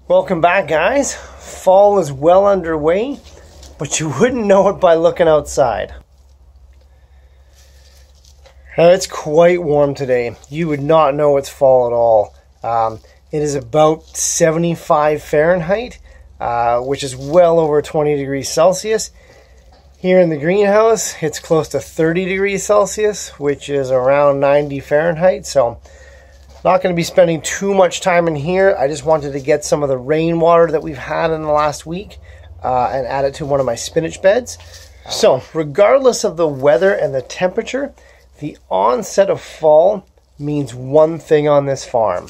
Welcome back, guys. Fall is well underway, but you wouldn't know it by looking outside. Now, it's quite warm today. You would not know it's fall at all. It is about 75 Fahrenheit, which is well over 20 degrees Celsius. Here in the greenhouse, it's close to 30 degrees Celsius, which is around 90 Fahrenheit. So not going to be spending too much time in here. I just wanted to get some of the rainwater that we've had in the last week and add it to one of my spinach beds. So regardless of the weather and the temperature, the onset of fall means one thing on this farm: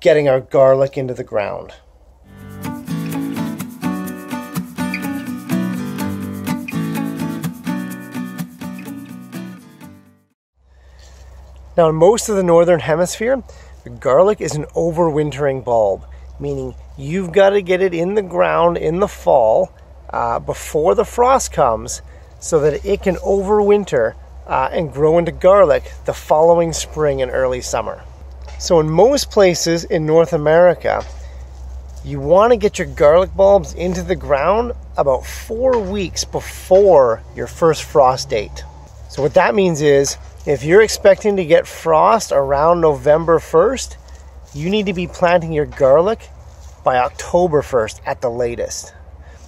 getting our garlic into the ground. Now, in most of the northern hemisphere, the garlic is an overwintering bulb, meaning you've got to get it in the ground in the fall before the frost comes so that it can overwinter and grow into garlic the following spring and early summer. So in most places in North America, you want to get your garlic bulbs into the ground about 4 weeks before your first frost date. So what that means is, if you're expecting to get frost around November 1st, you need to be planting your garlic by October 1st at the latest.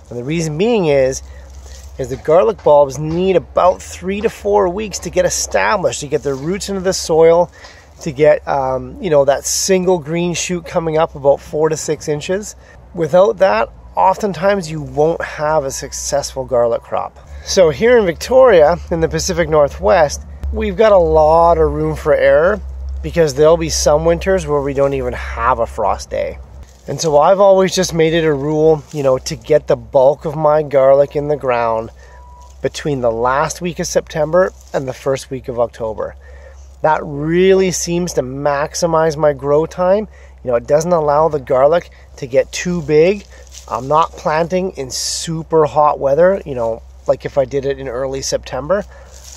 And the reason being is the garlic bulbs need about 3 to 4 weeks to get established, to get their roots into the soil, to get that single green shoot coming up about 4 to 6 inches. Without that, oftentimes you won't have a successful garlic crop. So here in Victoria, in the Pacific Northwest, we've got a lot of room for error because there'll be some winters where we don't even have a frost day. And so I've always just made it a rule, to get the bulk of my garlic in the ground between the last week of September and the first week of October. That really seems to maximize my grow time. It doesn't allow the garlic to get too big. I'm not planting in super hot weather, like if I did it in early September.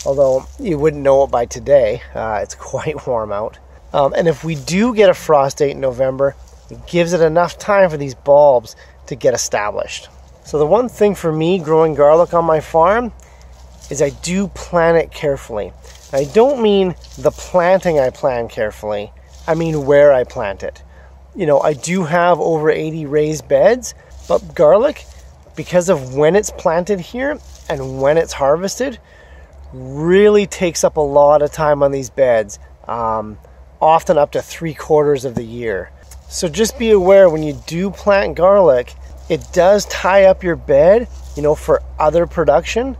Although you wouldn't know it by today. It's quite warm out. And if we do get a frost date in November, it gives it enough time for these bulbs to get established. So the one thing for me growing garlic on my farm is I do plant it carefully. I don't mean the planting I plan carefully. I mean where I plant it. I do have over 80 raised beds, but garlic, because of when it's planted here and when it's harvested, really takes up a lot of time on these beds, often up to 3/4 of the year. So just be aware when you do plant garlic, it does tie up your bed, for other production,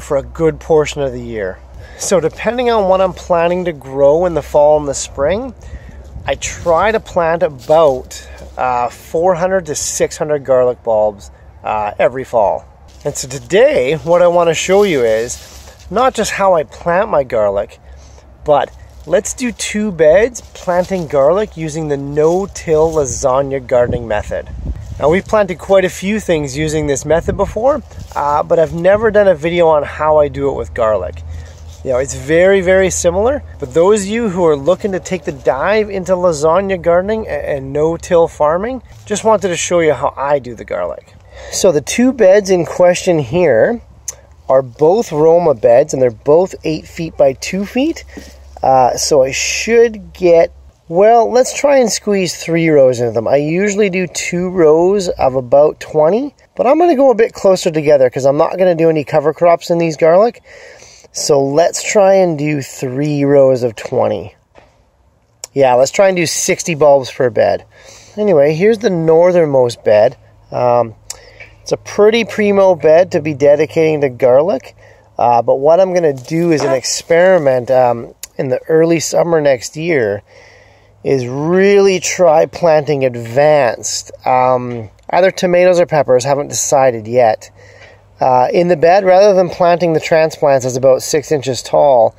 for a good portion of the year. So depending on what I'm planning to grow in the fall and the spring, I try to plant about 400 to 600 garlic bulbs every fall. And so today, what I want to show you is not just how I plant my garlic, but let's do 2 beds planting garlic using the no-till Lasagna Gardening Method. Now, we've planted quite a few things using this method before, but I've never done a video on how I do it with garlic. It's very, very similar, but those of you who are looking to take the dive into lasagna gardening and no-till farming, just wanted to show you how I do the garlic. So the 2 beds in question here are both Roma beds, and they're both 8 feet by 2 feet. So I should get, let's try and squeeze 3 rows into them. I usually do 2 rows of about 20, but I'm going to go a bit closer together because I'm not going to do any cover crops in these garlic. So let's try and do 3 rows of 20. Yeah, let's try and do 60 bulbs per bed. Anyway, here's the northernmost bed. It's a pretty primo bed to be dedicating to garlic, but what I'm going to do is an experiment in the early summer next year is really try planting advanced, either tomatoes or peppers, haven't decided yet. In the bed, rather than planting the transplants as about 6 inches tall,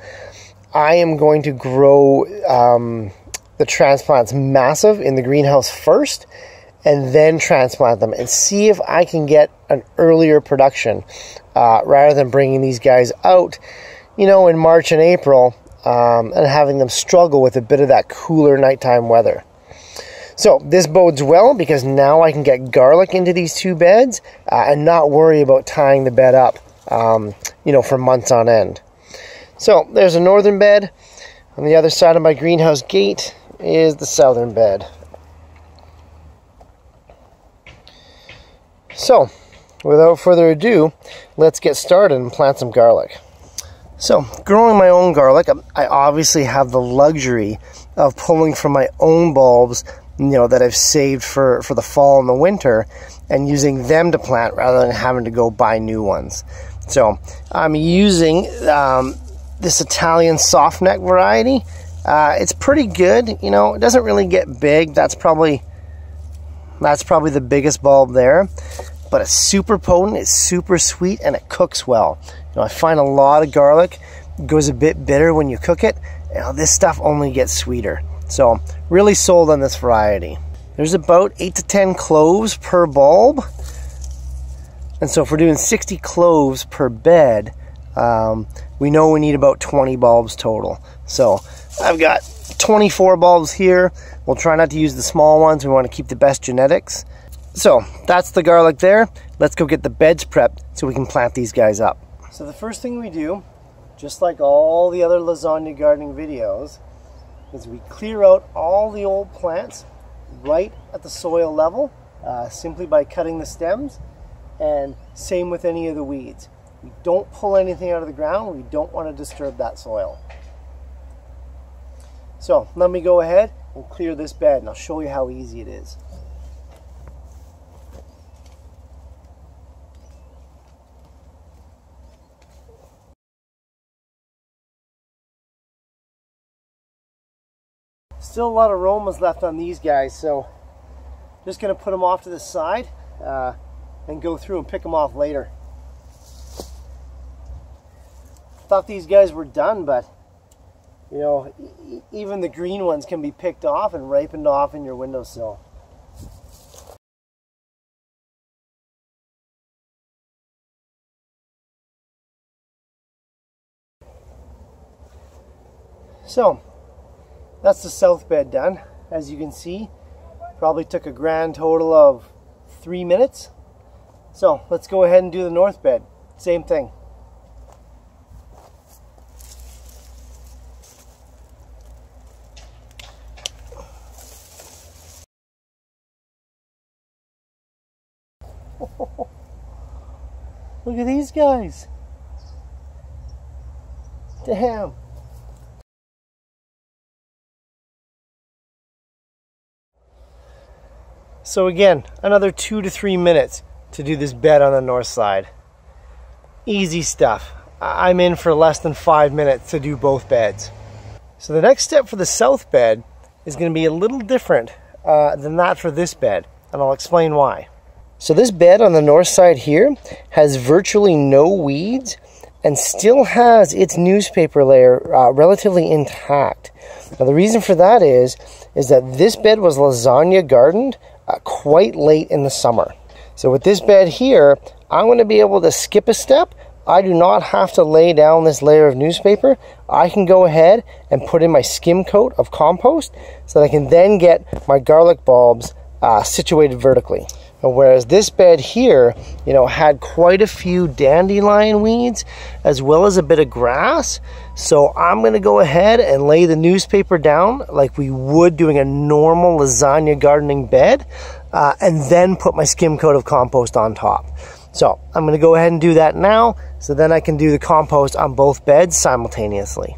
I am going to grow the transplants massive in the greenhouse first, and then transplant them and see if I can get an earlier production rather than bringing these guys out, in March and April and having them struggle with a bit of that cooler nighttime weather. So this bodes well because now I can get garlic into these two beds and not worry about tying the bed up, you know, for months on end. So there's a northern bed. On the other side of my greenhouse gate is the southern bed. So without further ado, let's get started and plant some garlic. So growing my own garlic, I obviously have the luxury of pulling from my own bulbs, you know, that I've saved for the fall and the winter, and using them to plant rather than having to go buy new ones. So I'm using this Italian soft neck variety. It's pretty good, you know. It doesn't really get big. That's probably the biggest bulb there, but it's super potent, it's super sweet, and it cooks well. You know, I find a lot of garlic goes a bit bitter when you cook it. You know, this stuff only gets sweeter. So really sold on this variety. There's about 8 to 10 cloves per bulb, and so if we're doing 60 cloves per bed, we know we need about 20 bulbs total. So I've got 24 bulbs here. We'll try not to use the small ones. We want to keep the best genetics. So that's the garlic there. Let's go get the beds prepped so we can plant these guys up. So the first thing we do, just like all the other lasagna gardening videos, is we clear out all the old plants right at the soil level, simply by cutting the stems, and same with any of the weeds. We don't pull anything out of the ground. We don't want to disturb that soil. So let me go ahead and clear this bed, and I'll show you how easy it is. Still a lot of aromas left on these guys, so just going to put them off to the side and go through and pick them off later. Thought these guys were done, but you know, even the green ones can be picked off and ripened off in your windowsill. So that's the south bed done. As you can see, probably took a grand total of 3 minutes. So let's go ahead and do the north bed. Same thing. Look at these guys. Damn. So again, another 2 to 3 minutes to do this bed on the north side. Easy stuff. I'm in for less than 5 minutes to do both beds. So the next step for the south bed is going to be a little different than that for this bed, and I'll explain why. So this bed on the north side here has virtually no weeds and still has its newspaper layer relatively intact. Now the reason for that is that this bed was lasagna gardened quite late in the summer. So with this bed here, I'm going to be able to skip a step. I do not have to lay down this layer of newspaper. I can go ahead and put in my skim coat of compost so that I can then get my garlic bulbs situated vertically. Whereas this bed here, you know, had quite a few dandelion weeds as well as a bit of grass. So I'm going to go ahead and lay the newspaper down like we would doing a normal lasagna gardening bed, and then put my skim coat of compost on top. So I'm going to go ahead and do that now, so then I can do the compost on both beds simultaneously.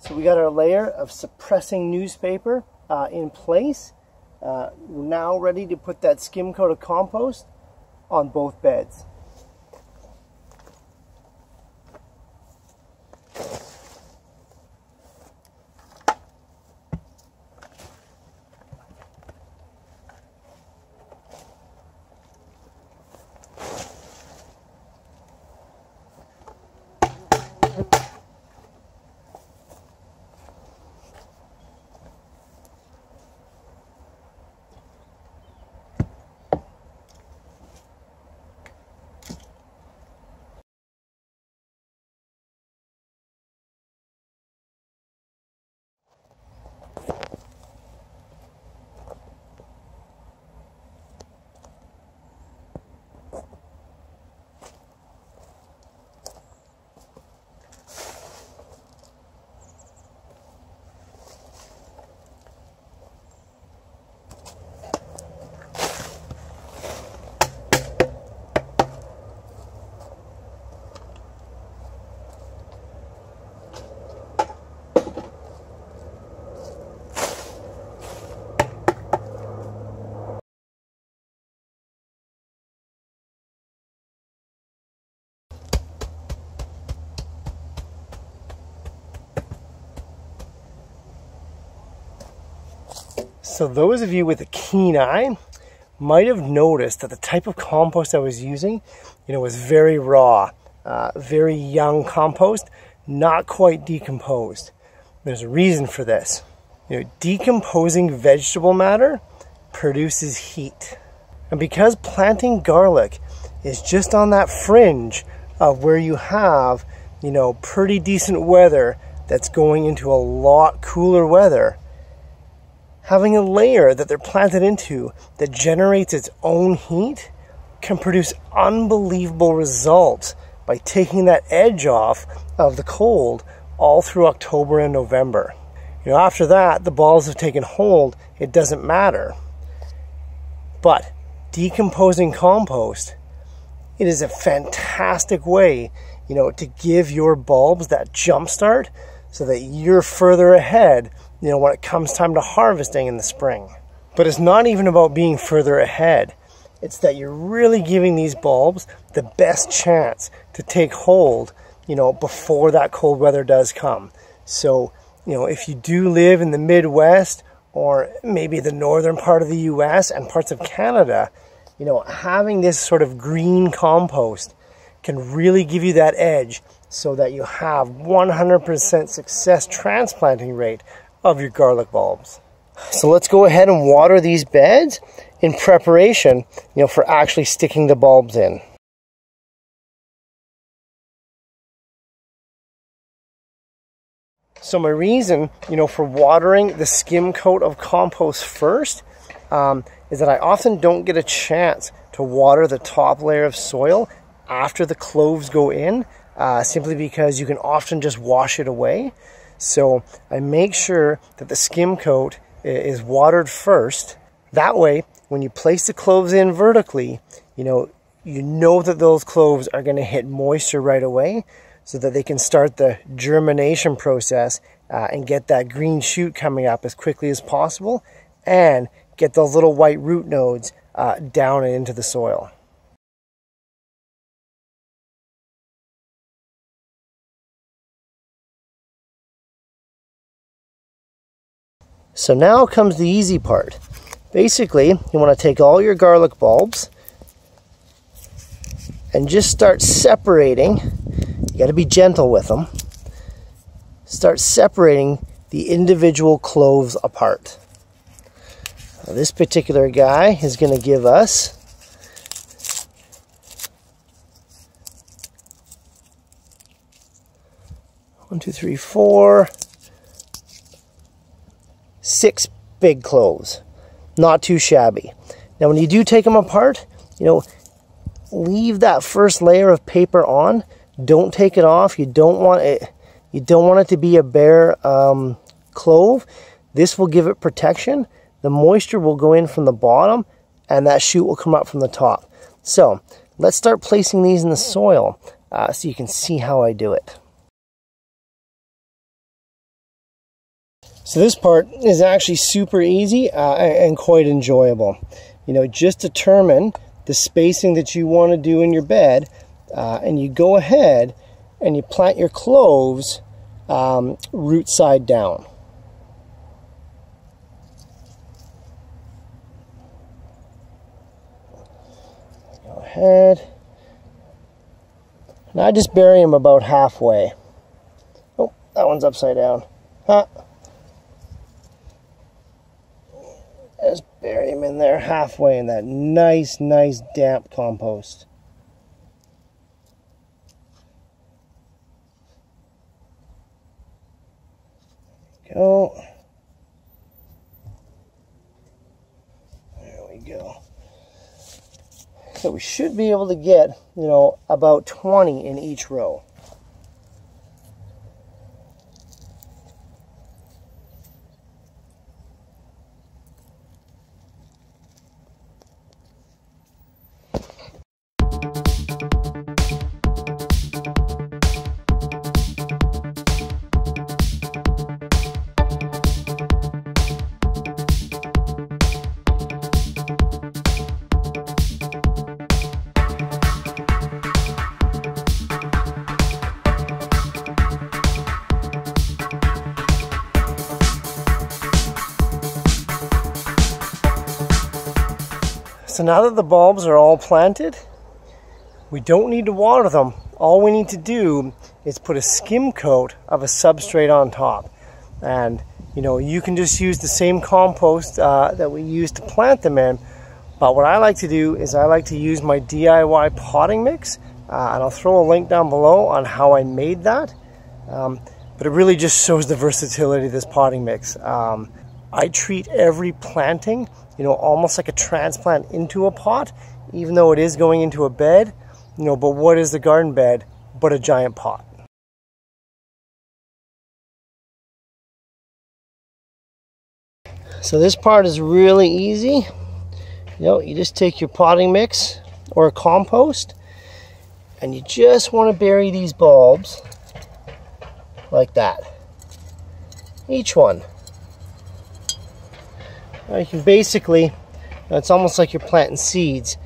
So we got our layer of suppressing newspaper in place. We're now ready to put that skim coat of compost on both beds. So those of you with a keen eye might have noticed that the type of compost I was using, was very raw, very young compost, not quite decomposed. There's a reason for this. Decomposing vegetable matter produces heat. And because planting garlic is just on that fringe of where you have, pretty decent weather that's going into a lot cooler weather, having a layer that they're planted into that generates its own heat can produce unbelievable results by taking that edge off of the cold all through October and November. After that, the balls have taken hold, it doesn't matter. But decomposing compost, it is a fantastic way, to give your bulbs that jump start so that you're further ahead, when it comes time to harvesting in the spring. But it's not even about being further ahead. It's that you're really giving these bulbs the best chance to take hold, before that cold weather does come. So, if you do live in the Midwest or maybe the northern part of the US and parts of Canada, having this sort of green compost can really give you that edge so that you have 100% success transplanting rate of your garlic bulbs. So let's go ahead and water these beds in preparation, for actually sticking the bulbs in. So my reason, for watering the skim coat of compost first is that I often don't get a chance to water the top layer of soil after the cloves go in, simply because you can often just wash it away. So I make sure that the skim coat is watered first. That way, when you place the cloves in vertically, you know that those cloves are going to hit moisture right away, so that they can start the germination process and get that green shoot coming up as quickly as possible, and get those little white root nodes down and into the soil. So now comes the easy part. Basically, you want to take all your garlic bulbs and just start separating. You got to be gentle with them. Start separating the individual cloves apart. Now, this particular guy is going to give us one, two, three, four, 6 big cloves. Not too shabby. Now when you do take them apart, leave that first layer of paper on. Don't take it off. You don't want it to be a bare clove. This will give it protection. The moisture will go in from the bottom and that shoot will come up from the top. So let's start placing these in the soil so you can see how I do it. So this part is actually super easy and quite enjoyable. Just determine the spacing that you want to do in your bed, and you go ahead and you plant your cloves root side down. Go ahead. And I just bury them about halfway. Oh, that one's upside down. Huh. Just bury them in there halfway in that nice damp compost. Go. There we go. So we should be able to get, about 20 in each row. So now that the bulbs are all planted, we don't need to water them. All we need to do is put a skim coat of a substrate on top. And you know, you can just use the same compost that we used to plant them in. But what I like to do is I like to use my DIY potting mix. And I'll throw a link down below on how I made that. But it really just shows the versatility of this potting mix. I treat every planting, you know, almost like a transplant into a pot, even though it is going into a bed. You know, but what is the garden bed but a giant pot? So this part is really easy. You know, you just take your potting mix or a compost, and you just want to bury these bulbs like that. Each one. Now you can basically, it's almost like you're planting seeds,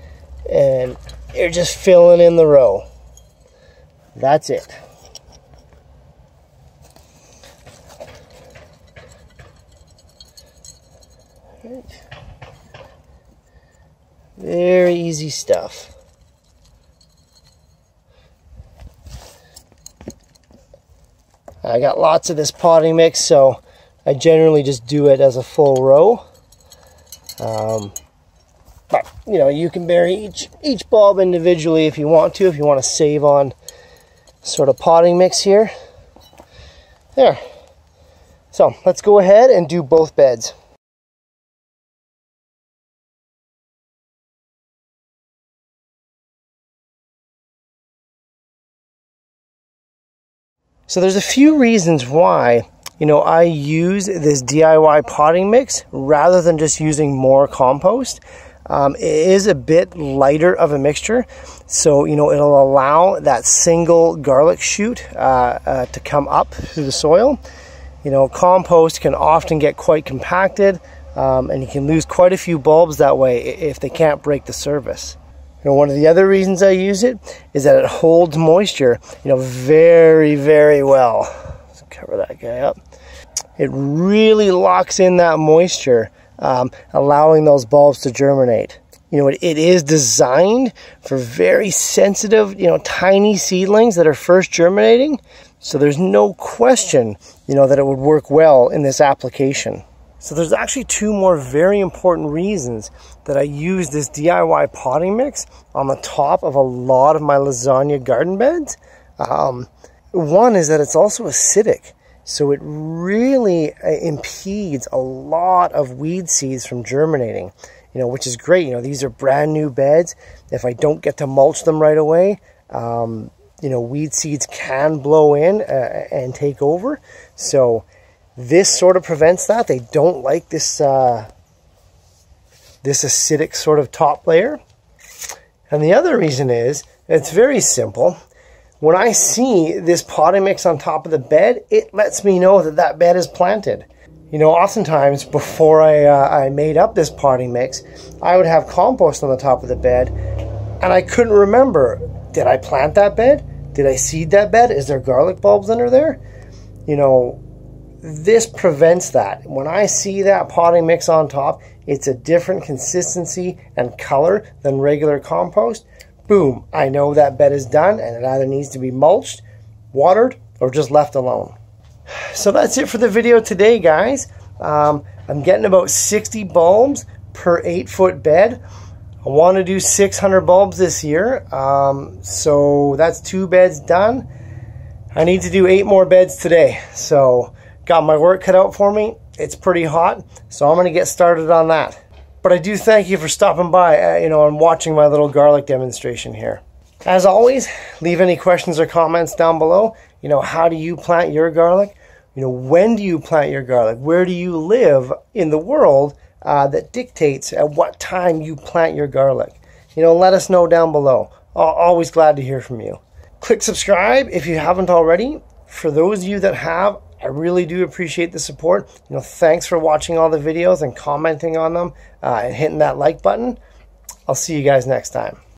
and you're just filling in the row. That's it. Right. Very easy stuff. I got lots of this potting mix, so I generally just do it as a full row. But you know, you can bury each bulb individually if you want to save on sort of potting mix here. There. So let's go ahead and do both beds. So there's a few reasons why, you know, I use this DIY potting mix rather than just using more compost. It is a bit lighter of a mixture, so you know, it'll allow that single garlic shoot to come up through the soil. You know, compost can often get quite compacted, and you can lose quite a few bulbs that way if they can't break the surface. You know, one of the other reasons I use it is that it holds moisture, you know, very, very well. Let's cover that guy up. It really locks in that moisture, allowing those bulbs to germinate. You know, it is designed for very sensitive, you know, tiny seedlings that are first germinating. So there's no question, you know, that it would work well in this application. So there's actually two more very important reasons that I use this DIY potting mix on the top of a lot of my lasagna garden beds. One is that it's also acidic, so it really impedes a lot of weed seeds from germinating, you know, which is great. You know, these are brand new beds. If I don't get to mulch them right away, you know, weed seeds can blow in and take over. So this sort of prevents that. They don't like this this acidic sort of top layer. And the other reason is, it's very simple. When I see this potting mix on top of the bed, it lets me know that that bed is planted. You know, oftentimes before I made up this potting mix, I would have compost on the top of the bed, and I couldn't remember, did I plant that bed? Did I seed that bed? Is there garlic bulbs under there? You know, this prevents that. When I see that potting mix on top, it's a different consistency and color than regular compost. Boom, I know that bed is done, and it either needs to be mulched, watered, or just left alone. So that's it for the video today, guys. I'm getting about 60 bulbs per 8-foot bed. I want to do 600 bulbs this year, so that's 2 beds done. I need to do 8 more beds today, so got my work cut out for me. It's pretty hot, so I'm going to get started on that. But I do thank you for stopping by, you know, and watching my little garlic demonstration here. As always, leave any questions or comments down below. You know, how do you plant your garlic? You know, when do you plant your garlic? Where do you live in the world that dictates at what time you plant your garlic? You know, let us know down below. Always glad to hear from you. Click subscribe if you haven't already. For those of you that have, I really do appreciate the support. You know, thanks for watching all the videos and commenting on them and hitting that like button. I'll see you guys next time.